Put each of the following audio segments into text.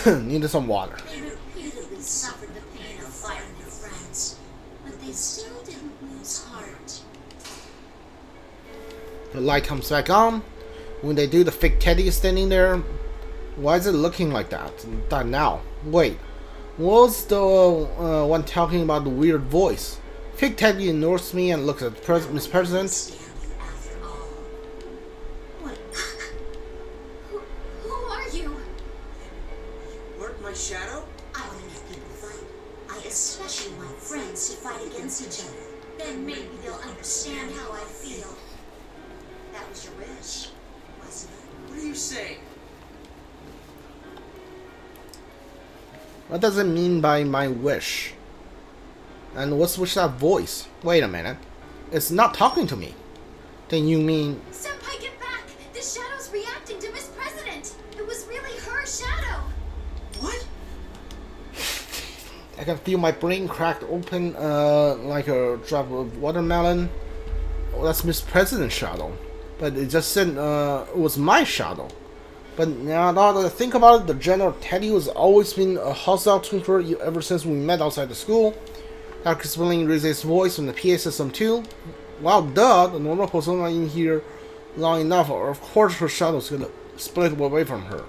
Needed some water. They repeatedly suffered the pain of firing their friends, but they still didn't lose heart. The light comes back on. When they do, the fake Teddy is standing there. Why is it looking like that? That now. Wait. Was the one talking about the weird voice? Fake Teddy ignores me and looks at Miss President. Who are you? You weren't my shadow? I want to make people fight. I especially want friends to fight against each other. Then maybe they'll understand how I feel. That was your wish, wasn't it? What are you saying? What does it mean by my wish? And what's with that voice? Wait a minute. It's not talking to me. Then you mean... Senpai, get back! The shadow's reacting to Miss President! It was really her shadow! What? I can feel my brain cracked open like a drop of watermelon. Oh, that's Miss President's shadow. But it just said it was my shadow. But now that I think about it, the General Teddy has always been a hostile to her ever since we met outside the school. Dr. Spilling raised his voice from the PA system too. Well, duh, the normal persona in here long enough, or of course her shadow's gonna split away from her.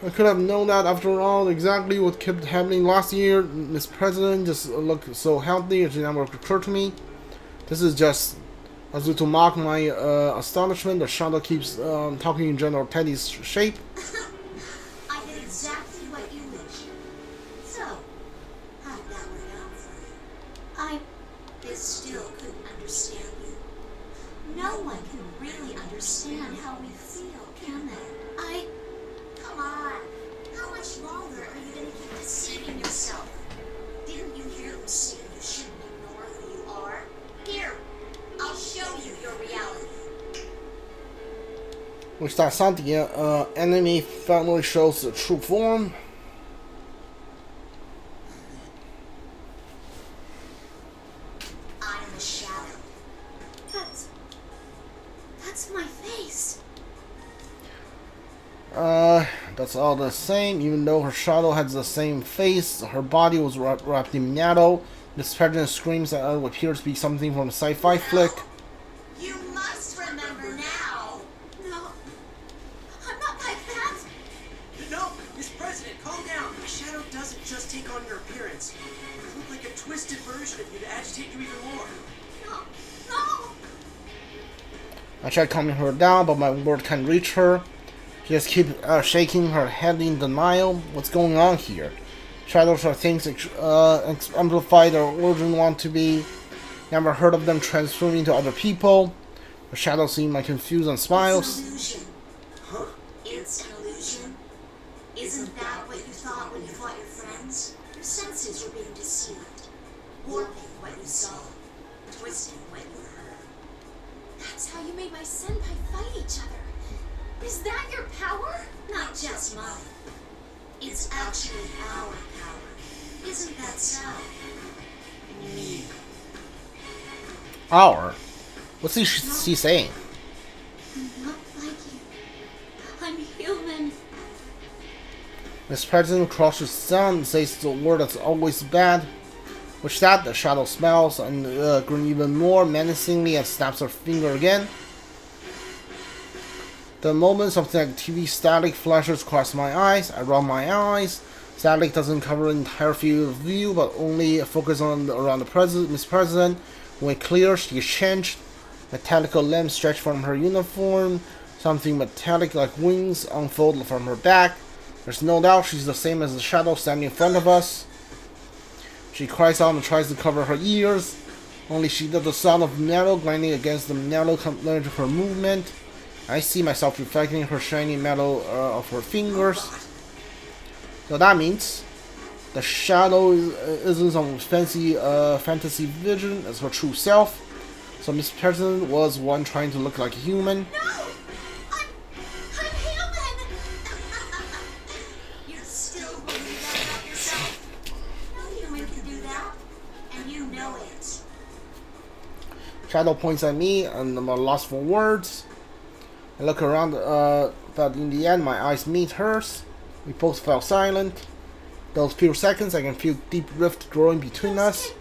I could have known that after all, exactly what kept happening last year. Miss President just looked so healthy, it never occurred to me. This is just... As to mock my astonishment, the shadow keeps talking in General Teddy's shape. I did exactly what you wished. So, how'd that work out for you? I still couldn't understand you. No one can really understand how we feel, can they? Come on. How much longer are you going to keep deceiving yourself? Didn't you hear them say you shouldn't ignore who you are? Here. I'll show you your reality. Which that something enemy finally shows the true form. I'm the shadow. That's my face. That's all the same. Even though her shadow has the same face, her body was wrapped in metal. Miss President screams that it appears to be something from a sci-fi flick. You must remember now. No, I'm not like that. No, Miss President, calm down. My shadow doesn't just take on your appearance. You look like a twisted version of you to agitate you even more. No. I tried calming her down, but my word can't reach her. She just keeps shaking her head in denial. What's going on here? Shadows are things amplify their origin want to be. Never heard of them transforming into other people. The shadows seem like confused and smiles. It's an illusion. Huh? It's an illusion. Isn't that what you thought when you fought your friends? Your senses were being deceived. Warping what you saw. Twisting what you heard. That's how you made my senpai fight each other. Is that your power? Not just mine. It's actually our power. Isn't that so? Me. Our? What's she saying? I'm not like you. I'm human. Miss President crosses sun and says the word that's always bad. Which that the shadow smells and grins even more menacingly and snaps her finger again. The moment something like TV static flashes across my eyes, I rub my eyes. Static doesn't cover the entire field of view, but only focus on around the Miss President. When it clears, she is changed. Metallic limbs stretch from her uniform. Something metallic like wings unfold from her back. There's no doubt she's the same as the shadow standing in front of us. She cries out and tries to cover her ears. Only she does the sound of metal grinding against the metal component of her movement. I see myself reflecting her shiny metal of her fingers. So that means the shadow isn't some fancy fantasy vision as her true self. So Miss President was one trying to look like a human. No! I'm human! You still believe that about yourself? No human can do that. And you know it. Shadow points at me and I'm lost for words. I look around, but in the end my eyes meet hers. We both fell silent. Those few seconds, I can feel deep rift growing between us.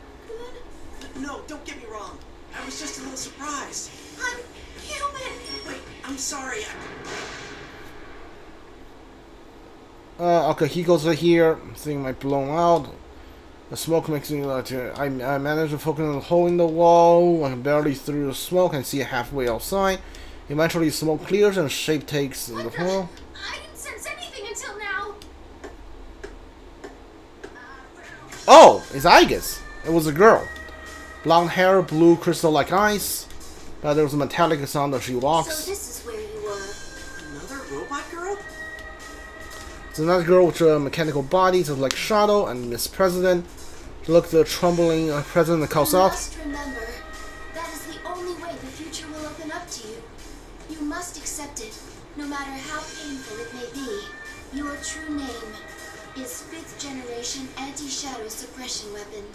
No, don't get me wrong. I was just a little surprised. I'm human. Wait, I'm sorry. Okay, he goes right here. Thing might blow out. The smoke makes me like I managed to focus on the hole in the wall. I can barely through the smoke and see halfway outside. Eventually, smoke clears and shape takes the hole. I didn't sense anything until now. Oh, it's Aigis. It was a girl. Blonde hair, blue crystal-like eyes. There was a metallic sound as she walks. So this is where you were. Another robot girl? It's another girl with a mechanical body, just like Shadow and Miss President. She looked the trembling president and calls You out. must remember, that is the only way the future will open up to you. You must accept it, no matter how painful it may be. Your true name is 5th generation anti-shadow suppression weapon,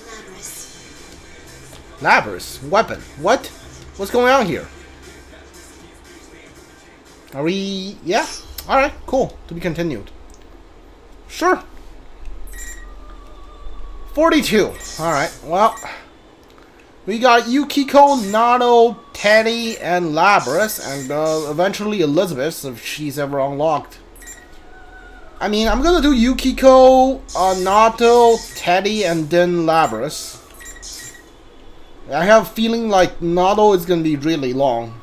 Labris. Labris? Weapon? What? What's going on here? Are we... Yeah? Alright, cool. To be continued. Sure. 42. Alright, well. We got Yukiko, Nato, Teddy, and Labris, and eventually Elizabeth, if she's ever unlocked. I mean, I'm gonna do Yukiko, Nato, Teddy, and then Labris. I have a feeling like Nato is gonna be really long.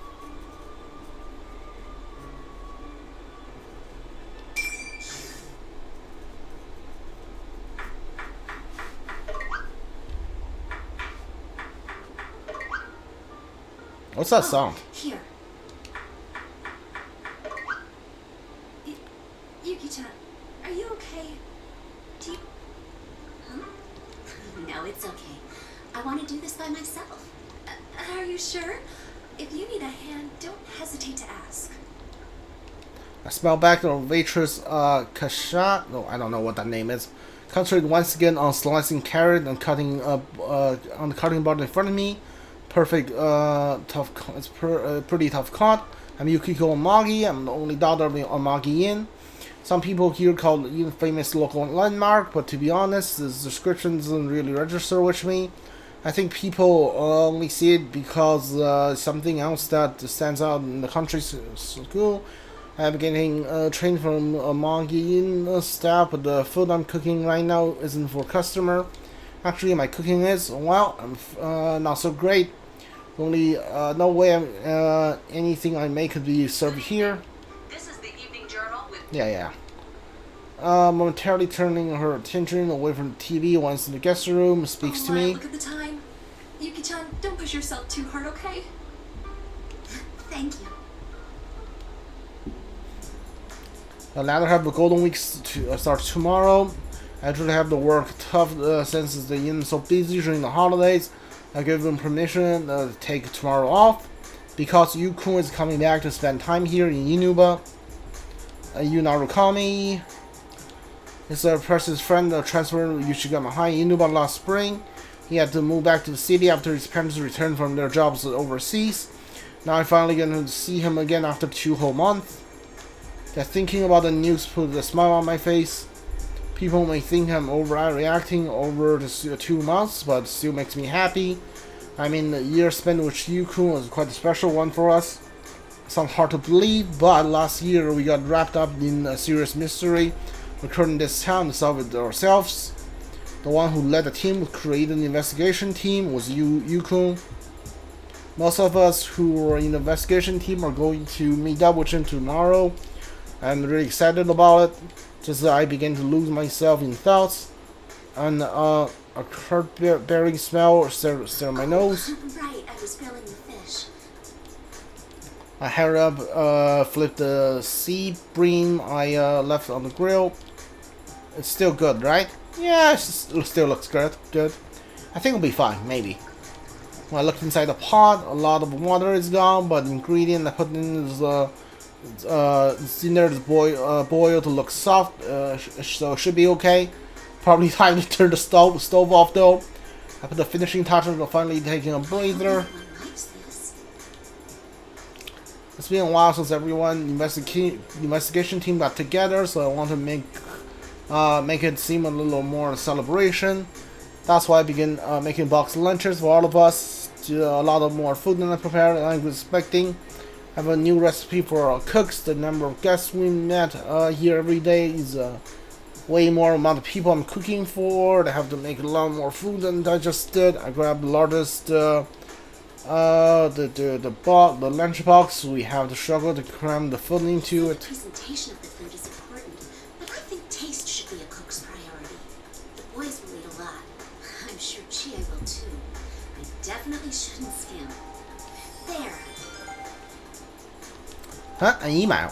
What's that sound? Here. Yuki-chan, are you okay? Do you... Huh? No, it's okay. I want to do this by myself. Are you sure? If you need a hand, don't hesitate to ask. I smell back the waitress, Kasha. No, I don't know what that name is. Concentrated once again on slicing carrot and cutting up on the cutting board in front of me. Perfect, tough. It's pretty tough cut. I'm Yukiko Amagi. I'm the only daughter of the Amagi Inn. Some people here call it a famous local landmark, but to be honest, this description doesn't really register with me. I think people only see it because something else that stands out in the country school. I'm getting trained from Amagi Inn staff, but the food I'm cooking right now isn't for customer. Actually, my cooking is, well, not so great. Only no way anything I make could be served here. This is the Evening Journal with... Yeah. Momentarily turning her attention away from the TV once in the guest room, speaks to me. Look at the time. Yuki-chan, don't push yourself too hard, okay? Thank you. The latter half of the Golden Week starts tomorrow. I usually have to work tough since the inn is so busy during the holidays. I give them permission to take tomorrow off because Yukun is coming back to spend time here in Inaba. Yu Narukami is a precious friend transferred to Ushigama High in Inaba last spring. He had to move back to the city after his parents returned from their jobs overseas. Now I'm finally going to see him again after 2 whole months. That thinking about the news put a smile on my face. People may think I'm overreacting over the 2 months, but still makes me happy. I mean, the year spent with Yukun was quite a special one for us. Sounds hard to believe, but last year we got wrapped up in a serious mystery occurred in this town to solve it ourselves. The one who led the team who created the investigation team was Yukun. Most of us who were in the investigation team are going to meet up with him tomorrow. I'm really excited about it. Just as I begin to lose myself in thoughts, and a curd-bearing smell stir my nose. Right, I was grilling the fish. I hurry up, flip the seed bream I left on the grill. It's still good, right? Yeah, it still looks good. I think it'll be fine, maybe. When I looked inside the pot, a lot of water is gone, but the ingredient I put in is it's in there to boil to look soft, so it should be okay. Probably time to turn the stove off though. I put the finishing touches on finally taking a breather. It's been a while since everyone investigation team got together, so I want to make it seem a little more a celebration. That's why I began making box lunches for all of us. A lot of more food than I prepared and I was expecting. I have a new recipe for our cooks. The number of guests we met here every day is way more amount of people I'm cooking for. I have to make a lot more food than I just did. I grabbed the largest the lunch box. We have to struggle to cram the food into it. The presentation of the food is important, but I think taste should be a cook's priority. The boys will eat a lot. I'm sure Chie will too. I definitely shouldn't skim. There. Huh? An email.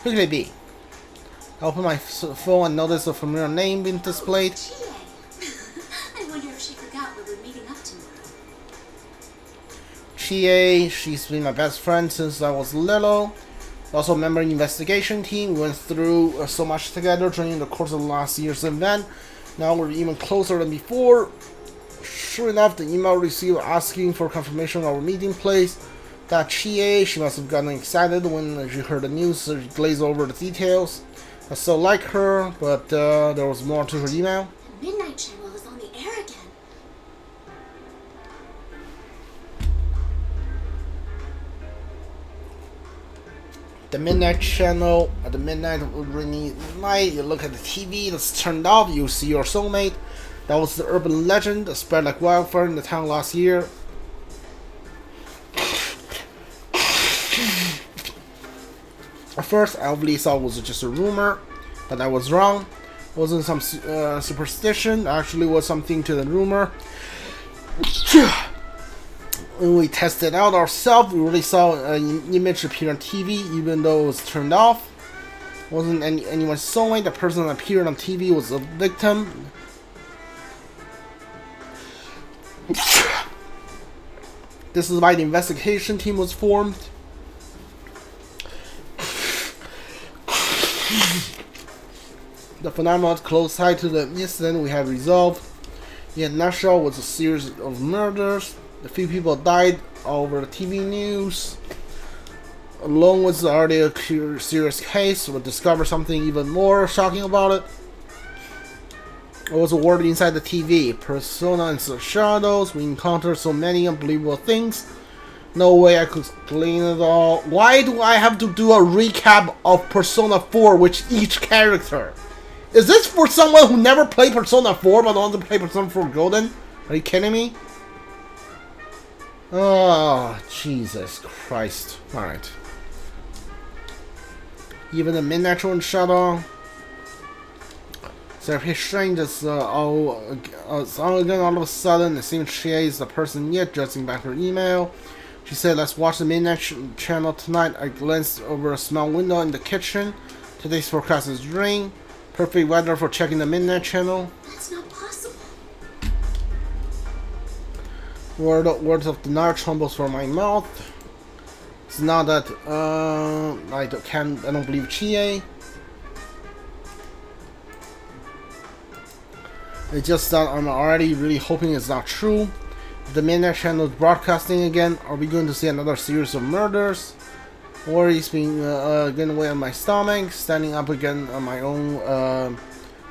Who could it be? I opened my phone and noticed a familiar name being displayed. Chie. I wonder if she forgot we were meeting up tomorrow. Chie, she's been my best friend since I was little. Also a member of the investigation team. We went through so much together during the course of last year's event. Now we're even closer than before. Sure enough, the email received asking for confirmation of our meeting place. That Chie, she must have gotten excited when she heard the news, so she glazed over the details. I still like her, but there was more to her email. The Midnight Channel is on the air again. The Midnight Channel, at the midnight of rainy night, you look at the TV that's turned off, you see your soulmate. That was the urban legend that spread like wildfire in the town last year. At first, I obviously thought it was just a rumor, but I was wrong. It wasn't some superstition, it actually was something to the rumor. When we tested out ourselves, we really saw an image appear on TV, even though it was turned off. It wasn't anyone's soulmate. The person that appeared on TV was a victim. This is why the investigation team was formed. The phenomenon close tied to the incident we had resolved. In a nutshell, was a series of murders. A few people died all over the TV news. Alone was already a serious case. We'll discover something even more shocking about it. It was a world inside the TV. Persona and the shadows. We encountered so many unbelievable things. No way I could explain it all. Why do I have to do a recap of Persona 4 with each character? Is this for someone who never played Persona 4 but wants to play Persona 4 Golden? Are you kidding me? Oh, Jesus Christ. Alright. Even the Midnight and Shadow. So his strange is all again all of a sudden. It seems she is the person yet, judging by her email. She said, let's watch the Midnight Channel tonight. I glanced over a small window in the kitchen. Today's forecast is rain. Perfect weather for checking the Midnight Channel. That's not possible. Words of denial trembles from my mouth. It's not that I don't believe Chie. It's just that I'm already really hoping it's not true. If the Midnight Channel is broadcasting again, are we going to see another series of murders? Worries being getting away on my stomach, standing up again on my own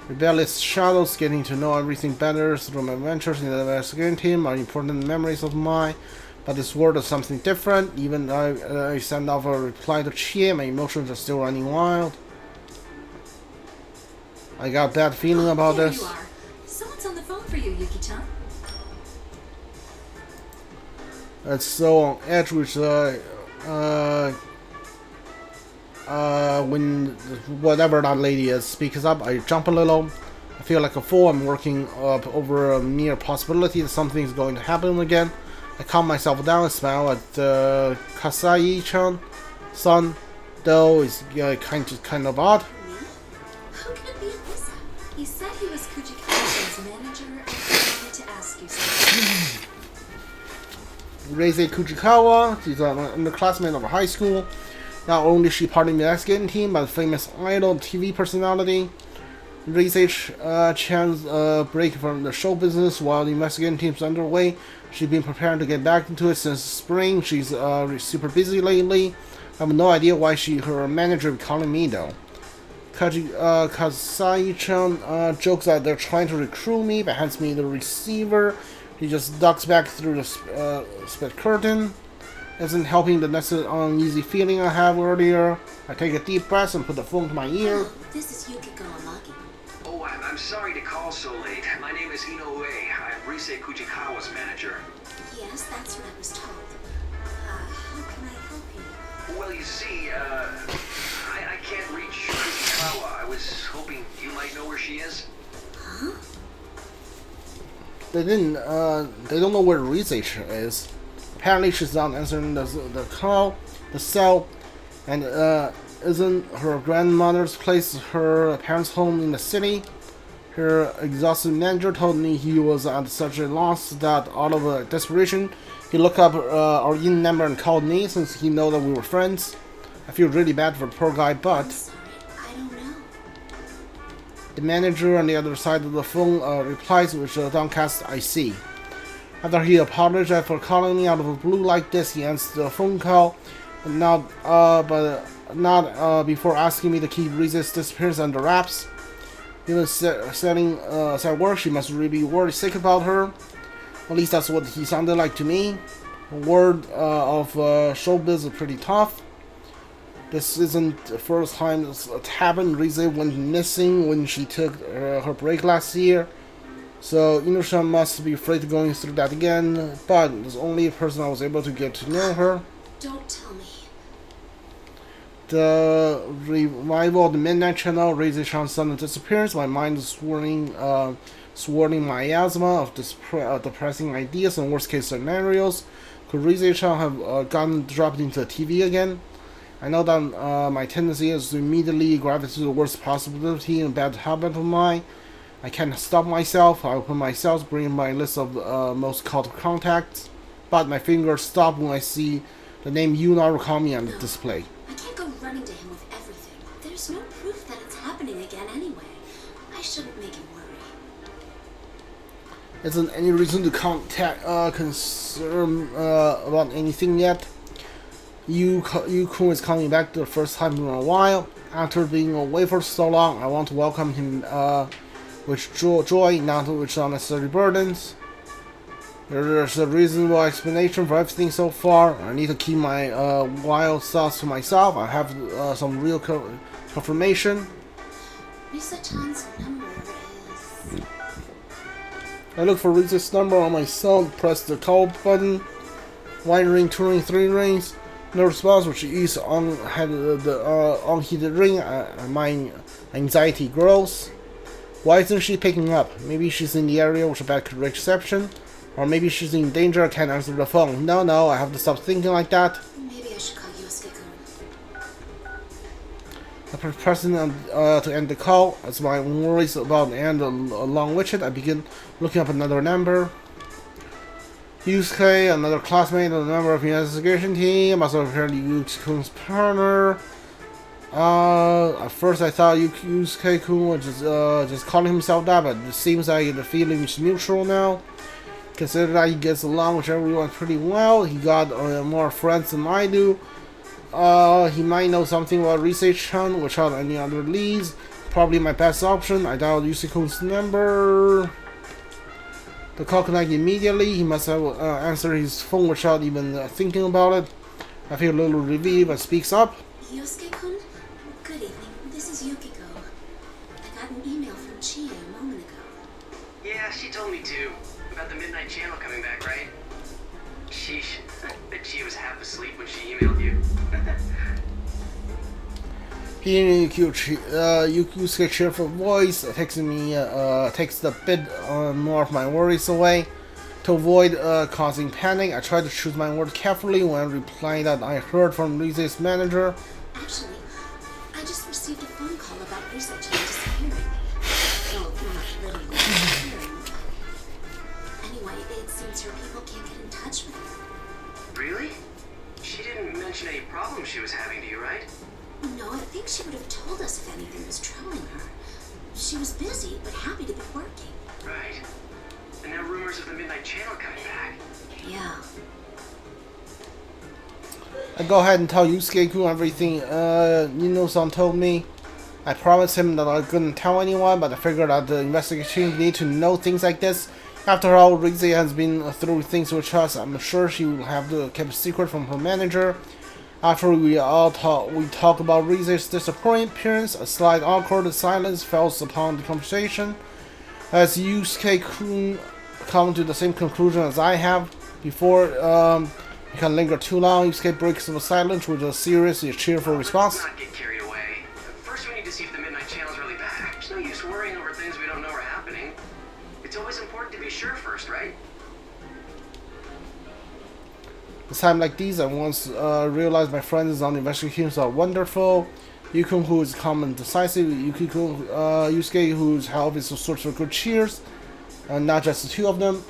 rebellious shadows, getting to know everything better through my adventures in the investigating team are important memories of mine. But this world is something different. Even I send off a reply to Chie, my emotions are still running wild. I got a bad feeling about there this. You are. Someone's on the phone for you, Yuki-chan. It's so on edge with when whatever that lady is speaks up, I jump a little. I feel like a fool. I'm working up over a mere possibility that something's going to happen again. I calm myself down and smile at Kasai-chan. Son, though, is kind of odd. How can it be Alyssa? He said he was Kujikawa-san's manager and he wanted to ask you something. Reise Kujikawa, she's an underclassman of high school. Not only is she part of the investigating team, but a famous idol TV personality. Reise Chan's break from the show business while the investigating team's underway. She's been preparing to get back into it since spring. She's super busy lately. have no idea why her manager calling me though. Kasai-chan jokes that they're trying to recruit me, but hands me the receiver. He just ducks back through the split curtain. Isn't helping the next uneasy feeling I have earlier. I take a deep breath and put the phone to my ear. Hello, this is Yukiko Amagi. Oh, I'm sorry to call so late. My name is Inoue. I'm Rise Kujikawa's manager. Yes, that's what I was told. How can I help you? Well, you see, I can't reach Kujikawa. I was hoping you might know where she is. Huh? They don't know where Rise is. Apparently she's not answering the cell, and isn't her grandmother's place her parents' home in the city. Her exhausted manager told me he was at such a loss that out of desperation, he looked up our in number and called me since he knew that we were friends. I feel really bad for the poor guy, but... I'm sorry, I don't know. The manager on the other side of the phone replies with a downcast "I see." After he apologized for calling me out of the blue like this, he ends the phone call, but not before asking me to keep Rize's disappearance under wraps. Even said work, she must really be worried sick about her. At least that's what he sounded like to me. The word of showbiz is pretty tough. This isn't the first time it's happened. Rize went missing when she took her break last year. So Inusha must be afraid of going through that again, but there's only a person I was able to get to know her. Don't tell me. The revival of the Midnight Channel, Rize-chan's sudden disappearance, my mind is swirling miasma of depressing ideas and worst case scenarios. Could Rize-chan have gotten dropped into the TV again? I know that my tendency is to immediately gravitate to the worst possibility and bad habit of mine. I can't stop myself. I open my cells, bring my list of most called contacts, but my fingers stop when I see the name Yuna Rukami on the display. I can't go running to him with everything. There's no proof that it's happening again anyway. I shouldn't make him worry. Isn't any reason to concern about anything yet. Yukiko is coming back the first time in a while. After being away for so long, I want to welcome him with joy, not with unnecessary burdens. There's a reasonable explanation for everything so far. I need to keep my wild thoughts to myself. I have some real confirmation. Risa-chan's number is... I look for Risa's number on my cell, press the call button. 1 ring, 2 ring, 3 rings. No response, which is unheeded ring. My anxiety grows. Why isn't she picking up? Maybe she's in the area with a bad reception, or maybe she's in danger, can't answer the phone. No, I have to stop thinking like that. Maybe I should call Yosuke-kun. I press pressing to end the call. As my worries about the end along with it, I begin looking up another number. Yusuke, another classmate, a member of the investigation team, also apparently Yusuke-kun's partner. At first I thought Yusuke-kun was just calling himself that, but it seems like the feeling is mutual now. Consider that he gets along with everyone pretty well. He got more friends than I do. He might know something about Rise-chan without any other leads. Probably my best option. I dialed Yusuke-kun's number. The call connected immediately. He must have answered his phone without even thinking about it. I feel a little relieved and speaks up. Yosuke-kun? Good evening. This is Yukiko. I got an email from Chie a moment ago. Yeah, she told me too. About the Midnight Channel coming back, right? Sheesh. Bet she was half asleep when she emailed you. Hearing Yusuke's cheerful voice takes a bit more of my worries away. To avoid causing panic, I try to choose my words carefully when replying that I heard from Rize's manager. Actually, I just received a phone call about Risa-chan disappearing. No, not literally disappearing. Anyway, it seems her people can't get in touch with her. Really? She didn't mention any problems she was having to you, right? No, I think she would have told us if anything was troubling her. She was busy, but happy to be working. Right. And now rumors of the Midnight Channel coming back. Yeah. I go ahead and tell Yusuke-kun everything Nino-san told me. I promised him that I couldn't tell anyone, but I figured that the investigation need to know things like this. After all, Rize has been through things with us. I'm sure she will have to keep a secret from her manager. After we talk about Rize's disappointing appearance, a slight awkward silence falls upon the conversation. As Yusuke-kun come to the same conclusion as I have before, it can linger too long. Yusuke breaks the silence with a serious yet cheerful response. Let's not get carried away. First, we need to see if the Midnight Channel's really back. There's no use worrying over things we don't know are happening. It's always important to be sure first, right? This time like these, I once realized my friends on the investigations are wonderful. Yukiko, who is calm and decisive. Yukiko, Yusuke, whose health is a source of good cheers. Not just the two of them.